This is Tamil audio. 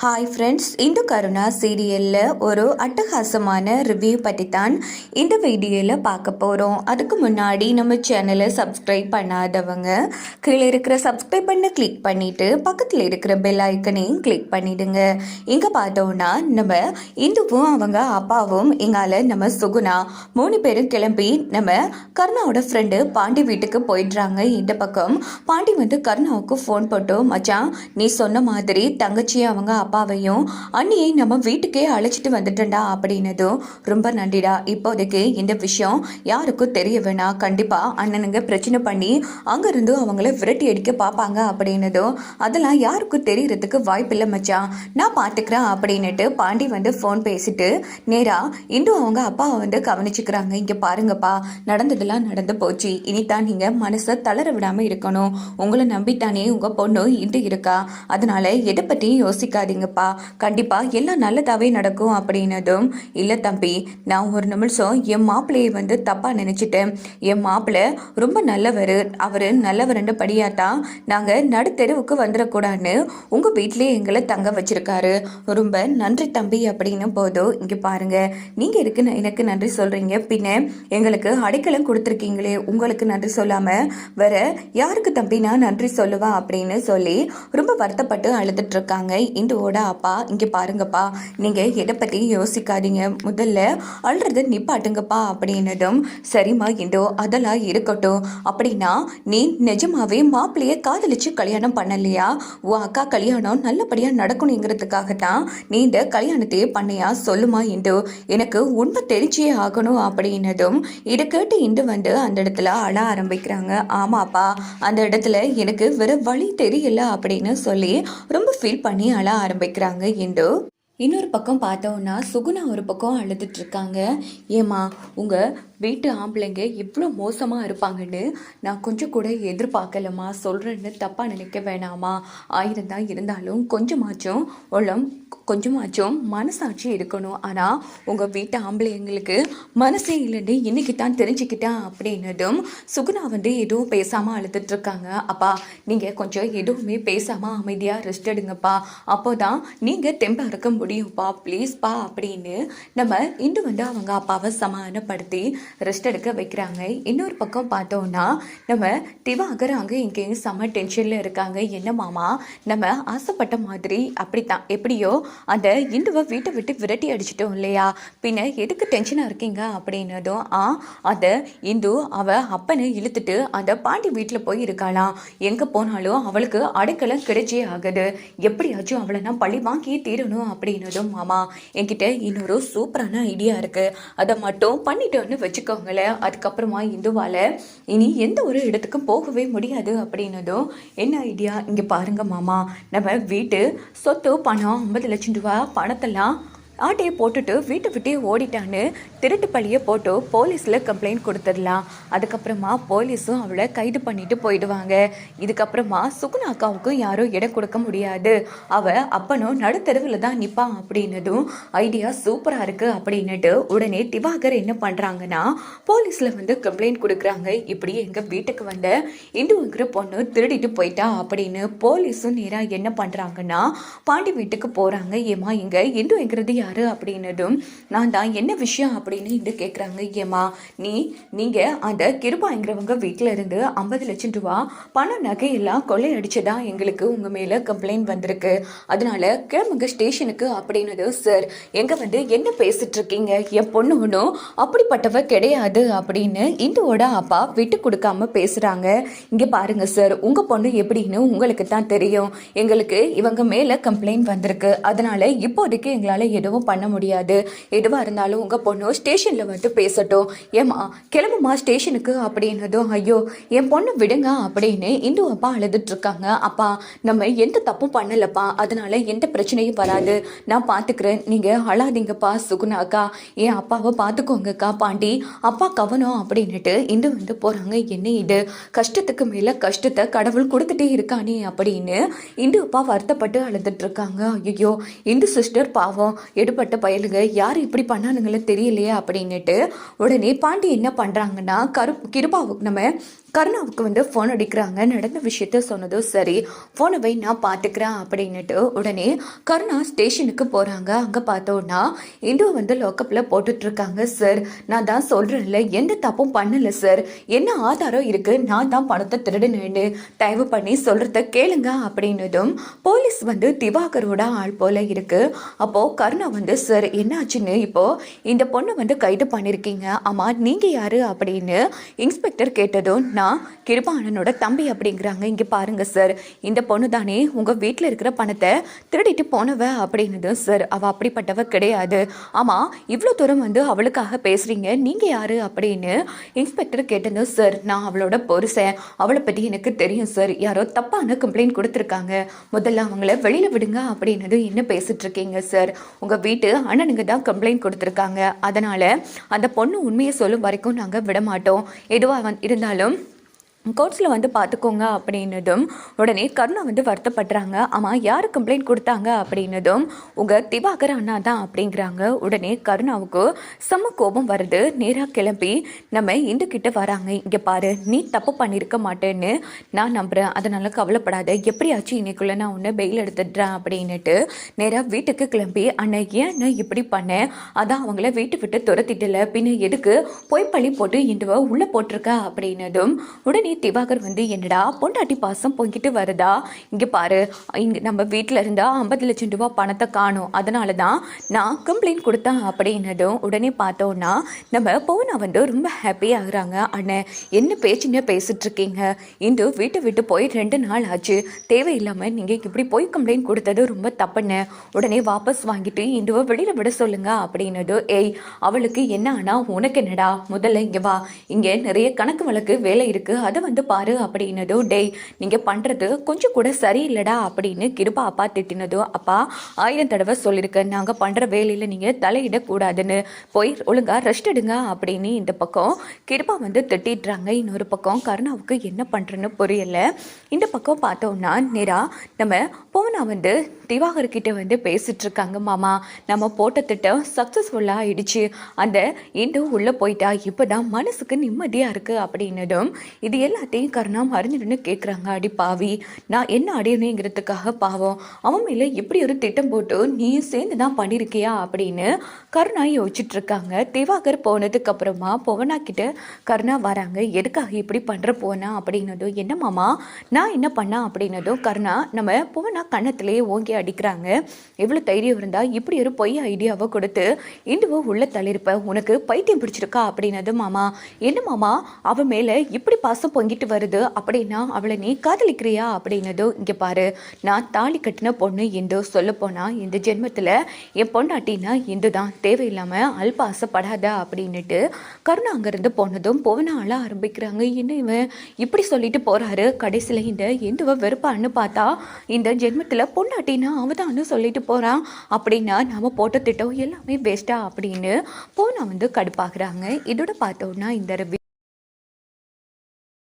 ஹாய் ஃப்ரெண்ட்ஸ், இந்து கருணா சீரியலில் ஒரு அட்டகாசமான ரிவ்யூ பற்றி தான் இந்த வீடியோவில் பார்க்க போகிறோம். அதுக்கு முன்னாடி நம்ம சேனலை சப்ஸ்கிரைப் பண்ணாதவங்க கீழே இருக்கிற சப்ஸ்கிரைப் பண்ண கிளிக் பண்ணிவிட்டு பக்கத்தில் இருக்கிற பெல் ஐக்கனையும் கிளிக் பண்ணிவிடுங்க. இங்கே பார்த்தோன்னா நம்ம இந்துவும் அவங்க அப்பாவும் எங்கால நம்ம சுகுணா 3 பேரும் கிளம்பி நம்ம கருணாவோட ஃப்ரெண்டு பாண்டி வீட்டுக்கு போயிடுறாங்க. இந்த பக்கம் பாண்டி கருணாவுக்கு ஃபோன் போட்டு, மச்சான் நீ சொன்ன மாதிரி தங்கச்சியை அவங்க அப்பாவையும் அண்ணியை நம்ம வீட்டுக்கே அழைச்சிட்டு வந்துட்டேன்டா அப்படின்னதும், ரொம்ப நன்றிடா, இப்போதைக்கு இந்த விஷயம் யாருக்கும் தெரிய வேணாம், கண்டிப்பா அண்ணனுங்க பிரச்சனை பண்ணி அங்கிருந்து அவங்கள விரட்டி அடிக்க பார்ப்பாங்க அப்படின்னதும், அதெல்லாம் யாருக்கும் தெரியறதுக்கு வாய்ப்பில்லை மச்சான், நான் பார்த்துக்கிறேன் அப்படின்னுட்டு பாண்டி ஃபோன் பேசிட்டு நேரா இன்று அவங்க அப்பாவை கவனிச்சுக்கிறாங்க. இங்க பாருங்கப்பா, நடந்ததெல்லாம் நடந்து போச்சு, இனித்தான் நீங்க மனசை தளர விடாம இருக்கணும், உங்களை நம்பித்தானே உங்க பொண்ணு இன்று இருக்கா, அதனால எதை பற்றியும் யோசிக்காதீங்கப்பா, கண்டிப்பா எல்லாம் நல்லதாவே நடக்கும் அப்படின்னதும், இல்லை தம்பி, நான் ஒரு நிமிஷம் என் மாப்பிள்ளையை தப்பா நினைச்சிட்டேன், என் மாப்பிள்ளை ரொம்ப நல்லவர், அவரு நல்லவருன்ற படியாதான் நாங்க நடுத்தெருவுக்கு வந்துடக்கூடாதுன்னு உங்க வீட்டிலே எங்களை தங்க வச்சிருக்காரு, ரொம்ப நன்றி தம்பி அப்படின்னு போதும். இங்க பாருங்க, நீங்க எனக்கு நன்றி சொல்றீங்க, பின்ன எங்களுக்கு அடைக்கலம் கொடுத்துருக்கீங்களே, உங்களுக்கு நன்றி சொல்லாம வேற யாருக்கு தம்பி நான் நன்றி சொல்லுவா அப்படின்னு சொல்லி ரொம்ப வருத்தப்பட்டு அழுதுட்டு இருக்காங்க இந்துவோட அப்பா. இங்க பாருங்கப்பா, நீங்க எதை பத்தி யோசிக்காதீங்க, முதல்ல அழுறது நிப்பாட்டுங்கப்பா அப்படின்னதும், சரிம்மா இந்தோ அதெல்லாம் இருக்கட்டும், அப்படின்னா நீ நிஜமாவே மாப்பிள்ளைய காதலிச்சு கல்யாணம் பண்ணலையா, உன் அக்கா கல்யாணம் நல்லபடியா நடக்கணுங்கிறதுக்காகத்தான் நீ இந்த கல்யாணத்தையே பண்ணியா, சொல்லுமா இந்து, எனக்கு உண்மை தெரிஞ்சே ஆகணும் அப்படின்னதும், இதை கேட்டு இந்து அந்த இடத்துல அழ ஆரம்பிக்கிறாங்க. ஆமாப்பா, அந்த இடத்துல எனக்கு வேற வழி தெரியல அப்படின்னு சொல்லி ரொம்ப ஃபீல் பண்ணி அழ ஆரம்பிக்கிறாங்க இந்து. இன்னொரு பக்கம் பார்த்தோன்னா சுகுணா ஒரு பக்கம் அழுதுட்டு இருக்காங்க. ஏமா, உங்கள் வீட்டு ஆம்பளைங்க இவ்வளோ மோசமாக இருப்பாங்கன்னு நான் கொஞ்சம் கூட எதிர்பார்க்கலம்மா, சொல்கிறேன்னு தப்பாக நினைக்க வேணாமா, 1000 தான் இருந்தாலும் கொஞ்சமாச்சும் மனசாட்சி இருக்கணும், ஆனால் உங்கள் வீட்டு ஆம்பளைங்களுக்கு மனசே இல்லைன்னு இன்னைக்கு தான் தெரிஞ்சுக்கிட்டேன் அப்படின்னதும், சுகுணா எதுவும் பேசாமல் அழுதுட்டு இருக்காங்க. அப்பா, நீங்கள் கொஞ்சம் எதுவுமே பேசாமல் அமைதியாக ரெஸ்ட் எடுங்கப்பா, அப்போ தான் நீங்கள் தெம்பா இருக்க முடியும்ப்பா, ப்ளீஸ்ப்பா அப்படின்னு நம்ம இன்று அவங்க அப்பாவை சமாதானப்படுத்தி ரெஸ்ட் எடுக்க வைக்கிறாங்க. இன்னொரு பக்கம் பார்த்தோன்னா நம்ம திவாகர் அங்கே இங்கேயும் செம்ம டென்ஷனில் இருக்காங்க. என்ன மாமா, நம்ம ஆசைப்பட்ட மாதிரி அப்படித்தான் எப்படியோ அந்த இந்துவை வீட்டை விட்டு விரட்டி அடிச்சிட்டோம் இல்லையா, பின்ன எதுக்கு டென்ஷனாக இருக்கீங்க அப்படின்னதும், அந்த இந்து அவ அப்பனை இழுத்துட்டு அந்த பாண்டி வீட்டில் போய் இருக்காளாம், எங்கே போனாலும் அவளுக்கு அடைக்கலம் கிடைச்சே ஆகுது, எப்படியாச்சும் அவளை நான் பழி வாங்கியே தீரணும் அப்படின்னதும், மாமா என்கிட்ட இன்னொரு சூப்பரான ஐடியா இருக்கு, அதை மட்டும் பண்ணிட்டோன்னு வச்சுக்கோங்களேன், அதுக்கப்புறமா இந்துவால இனி எந்த ஒரு இடத்துக்கும் போகவே முடியாது அப்படின்னதும், என்ன ஐடியா, இங்கே பாருங்க மாமா, நம்ம வீட்டு சொத்து பணம் 50 லட்சம் ரூபா பணத்தெல்லாம் ஆட்டையை போட்டுட்டு வீட்டை விட்டே ஓடிட்டான்னு திருட்டு பழியை போட்டு போலீஸில் கம்ப்ளைண்ட் கொடுத்துடலாம், அதுக்கப்புறமா போலீஸும் அவளை கைது பண்ணிட்டு போயிடுவாங்க, இதுக்கப்புறமா சுகுணா அக்காவுக்கும் யாரும் இடம் கொடுக்க முடியாது, அவள் அப்பனும் நடுத்தருவில் தான் நிற்பான் அப்படின்னதும், ஐடியா சூப்பராக இருக்குது அப்படின்னுட்டு உடனே திவாகர் என்ன பண்ணுறாங்கன்னா போலீஸில் கம்ப்ளைண்ட் கொடுக்குறாங்க, இப்படி எங்கள் வீட்டுக்கு வந்த இந்துங்கிற பொண்ணு திருடிட்டு போயிட்டா அப்படின்னு. போலீஸும் நேராக என்ன பண்ணுறாங்கன்னா பாண்டி வீட்டுக்கு போகிறாங்க. ஏமா இங்கே இந்துங்கிறது யாரு அப்படின்னதும், நான் தான், என்ன விஷயம் அப்படின்னு இந்து கேட்குறாங்க. ஏமா, நீங்கள் அந்த கிருபாங்கிறவங்க வீட்டில் இருந்து 50 லட்சம் ரூபா பண நகையெல்லாம் கொள்ளையடிச்சதா எங்களுக்கு உங்கள் மேலே கம்ப்ளைண்ட் வந்திருக்கு, அதனால கிளம்புங்க ஸ்டேஷனுக்கு அப்படின்னது. சார், எங்கே என்ன பேசிட்டு இருக்கீங்க, என் பொண்ணு ஒன்றும் அப்படிப்பட்டவ கிடையாது அப்படின்னு இந்துவோட அப்பா விட்டு கொடுக்காம பேசுகிறாங்க. இங்கே பாருங்க சார், உங்கள் பொண்ணு எப்படின்னு உங்களுக்கு தான் தெரியும், எங்களுக்கு இவங்க மேலே கம்ப்ளைண்ட் வந்திருக்கு, அதனால இப்போதைக்கு எங்களால் எதுவும் பண்ண முடியாது, எதுவாக இருந்தாலும் உங்கள் பொண்ணு ஸ்டேஷனில் பேசட்டும், ஏமா கிளம்புமா ஸ்டேஷனுக்கு அப்படின்னதும், ஐயோ என் பொண்ணு விடுங்க அப்படின்னு இந்து அப்பா அழுதுட்டு இருக்காங்க. அப்பா, நம்ம எந்த தப்பும் பண்ணலப்பா, அதனால எந்த பிரச்சனையும் வராது, நான் பார்த்துக்கிறேன், நீங்கள் அழாதீங்கப்பா, சுகுணாக்கா என் அப்பாவை பார்த்துக்கோங்கக்கா, பாண்டி அப்பா கவனம் அப்படின்னுட்டு இந்து போகிறாங்க. என்ன இது, கஷ்டத்துக்கு மேலே கஷ்டத்தை கடவுள் கொடுத்துட்டே இருக்கானே அப்படின்னு இந்து அப்பா வருத்தப்பட்டு அழுதுட்டு இருக்காங்க. ஐயோ இந்து சிஸ்டர் பாவம், எடுபட்ட பயலுங்க, யார் இப்படி பண்ணானுங்களே தெரியலையே அப்படின்னுட்டு உடனே பாண்டி என்ன பண்ணுறாங்கன்னா கிருபாவுக்கு நம்ம கருணாவுக்கு வந்து ஃபோன் அடிக்கிறாங்க. நடந்த விஷயத்த சொன்னதும் சரி, ஃபோனை வை நான் பார்த்துக்கிறேன் அப்படின்னுட்டு உடனே கருணா ஸ்டேஷனுக்கு போகிறாங்க. அங்கே பார்த்தோன்னா இந்து வந்து லாக்கப்பில் போட்டுட்ருக்காங்க. சார், நான் தான் சொல்கிறேன்ல, எந்த தப்பும் பண்ணலை சார், என்ன ஆதாரம் இருக்குது, நான் தான் பணத்தை திருடுனேன்னு, தயவு பண்ணி சொல்கிறத கேளுங்க அப்படின்னதும் போலீஸ் வந்து திவாகரோட ஆள் போல இருக்குது. அப்போது கருணா வந்து சார் என்னாச்சுன்னு இப்போது இந்த பொண்ணை வந்து கைது பண்ணியிருக்கீங்க, ஆமாம் நீங்கள் யார் அப்படின்னு இன்ஸ்பெக்டர் கேட்டதும் கிருபானனோட தம்பி அப்படிங்கிறாங்க. இங்கே பாருங்க சார், இந்த பொண்ணு தானே உங்கள் வீட்டில் இருக்கிற பணத்தை திருடிட்டு போனவ அப்படின்னது. சார், அவள் அப்படிப்பட்டவ கிடையாது. ஆமாம், இவ்வளோ தூரம் வந்து அவளுக்காக பேசுகிறீங்க, நீங்கள் யார் அப்படின்னு இன்ஸ்பெக்டர் கேட்டது. சார், நான் அவளோட பொருசன், அவளை பற்றி எனக்கு தெரியும் சார், யாரோ தப்பான கம்ப்ளைண்ட் கொடுத்துருக்காங்க, முதல்ல அவங்கள வெளியில் விடுங்க அப்படின்னது. என்ன பேசிட்டு இருக்கீங்க சார், உங்கள் வீட்டு அண்ணனுங்க தான் கம்ப்ளைண்ட் கொடுத்துருக்காங்க, அதனால் அந்த பொண்ணு உண்மையை சொல்லும் வரைக்கும் நாங்கள் விட மாட்டோம், எதுவாக இருந்தாலும் கோர்ட்ஸில் வந்து பார்த்துக்கோங்க அப்படின்னதும் உடனே கருணா வந்து வருத்தப்படுறாங்க. ஆமாம், யார் கம்ப்ளைண்ட் கொடுத்தாங்க அப்படின்னதும் உங்கள் திவாகர் அண்ணா தான் அப்படிங்கிறாங்க. உடனே கருணாவுக்கு செம்ம கோபம் வருது. நேராக கிளம்பி நம்ம இந்துக்கிட்ட வராங்க. இங்கே பாரு, நீ தப்பு பண்ணியிருக்க மாட்டேன்னு நான் நம்புகிறேன், அதனால் கவலைப்படாத, எப்படியாச்சும் இன்னைக்குள்ளே நான் உன்னை பெயில் எடுத்துடுறேன் அப்படின்னுட்டு நேராக வீட்டுக்கு கிளம்பி, அண்ணன் ஏன்னு இப்படி பண்ணேன், அதான் அவங்கள வீட்டு விட்டு துரத்திட்டல, பின்ன எதுக்கு போய் பழி போட்டு இந்துவை உள்ளே போட்டிருக்க அப்படின்னதும் உடனே திவாகர் வந்து என்னடா பொண்டாட்டி பாசம் பொங்கிட்டு வருதா, இங்கே பாரு, இங்கே நம்ம வீட்டில் இருந்தால் 50 லட்சம் ரூபா பணத்தை காணும், அதனால தான் நான் கம்ப்ளைண்ட் கொடுத்தேன் அப்படின்னதும் உடனே பார்த்தோன்னா நம்ம பவுனா வந்து ரொம்ப ஹாப்பியாகிறாங்க. அண்ணன் என்ன பேச்சுன்னு பேசிட்டு இருக்கீங்க, இந்து வீட்டை விட்டு போய் 2 நாள் ஆச்சு, தேவையில்லாமல் நீங்கள் இப்படி போய் கம்ப்ளைண்ட் கொடுத்தது ரொம்ப தப்புன்னு, உடனே வாபஸ் வாங்கிட்டு இந்துவை வெளியில் விட சொல்லுங்க அப்படின்னது. ஏய், அவளுக்கு என்ன ஆனா உனக்கு என்னடா, முதல்ல இங்கே வா, இங்கே நிறைய கணக்கு வழக்கு வேலை இருக்குது, அதை வந்து பாரு அப்படின்னதோ. டேய், நீங்கள் பண்ணுறது கொஞ்சம் கூட சரியில்லடா அப்படின்னு கிருபா அப்பா திட்டினதோ. அப்பா 1000 தடவை சொல்லியிருக்கேன், நாங்கள் பண்ணுற வேலையில் நீங்கள் தலையிடக்கூடாதுன்னு, போய் ஒழுங்காக ரெஸ்ட் எடுங்க அப்படின்னு இந்த பக்கம் கிருபா வந்து திட்டிடுறாங்க. இன்னொரு பக்கம் கருணாவுக்கு என்ன பண்ணுறன்னு புரியல. இந்த பக்கம் பார்த்தோம்னா நேராக நம்ம போனா வந்து திவாகர்கிட்ட வந்து பேசிட்டு இருக்காங்க. மாமா, நம்ம போட்ட திட்டம் சக்ஸஸ்ஃபுல்லாக ஆயிடுச்சு, அந்த இந்து உள்ளே போயிட்டா, இப்போ தான் மனசுக்கு நிம்மதியாக இருக்குது அப்படின்னதும் இது எல்லாத்தையும் கருணா அறிஞ்சிடுன்னு கேட்குறாங்க. அடி பாவி, நான் என்ன அடையணுங்கிறதுக்காக பாவம் அவன் மேலே இப்படி ஒரு திட்டம் போட்டு நீ சேர்ந்து தான் பண்ணியிருக்கியா அப்படின்னு கருணா யோசிச்சுட்டு இருக்காங்க. திவாகர் போனதுக்கு அப்புறமா புவனா கிட்ட கருணா வராங்க. எதுக்காக இப்படி பண்ணுற போனா அப்படின்னதும், என்ன மாமா நான் என்ன பண்ணா அப்படின்னதும் கருணா நம்ம புவனா கன்னத்திலேயே ஓங்கி அடிக்கிறாங்க. எவ்வளோ தைரியம் இருந்தால் இப்படி ஒரு பொய் ஐடியாவை கொடுத்து இந்துவோ உள்ள தள்ளிருப்ப, உனக்கு பைத்தியம் பிடிச்சிருக்கா அப்படின்னது. மாமா, என்ன மாமா அவன் மேலே இப்படி பாசம் பொங்கிட்டு வருது அப்படின்னா அவளை நீ காதலிக்கிறியா அப்படின்னதோ. இங்கே பாரு, நான் தாலி கட்டின பொண்ணு இந்து, சொல்லப்போனா இந்த ஜென்மத்தில் என் பொண்டாட்டினா இந்து தான், தேவையில்லாமல் அல்ப ஆசைப்படாத அப்படின்னுட்டு கருணா அங்கேருந்து போனதும் புவனா அழ ஆரம்பிக்கிறாங்க. இன்னும் இவன் இப்படி சொல்லிட்டு போகிறாரு, கடைசியில் இந்த இந்துவை வெறுப்பான்னு பார்த்தா இந்த ஜென்மத்தில் பொண்டாட்டினா அவதான்னு சொல்லிட்டு போகிறான், அப்படின்னா நாம் போட்ட திட்டம் எல்லாமே வேஸ்டா அப்படின்னு போனா வந்து கடுப்பாகிறாங்க. இதோட பார்த்தோன்னா இந்த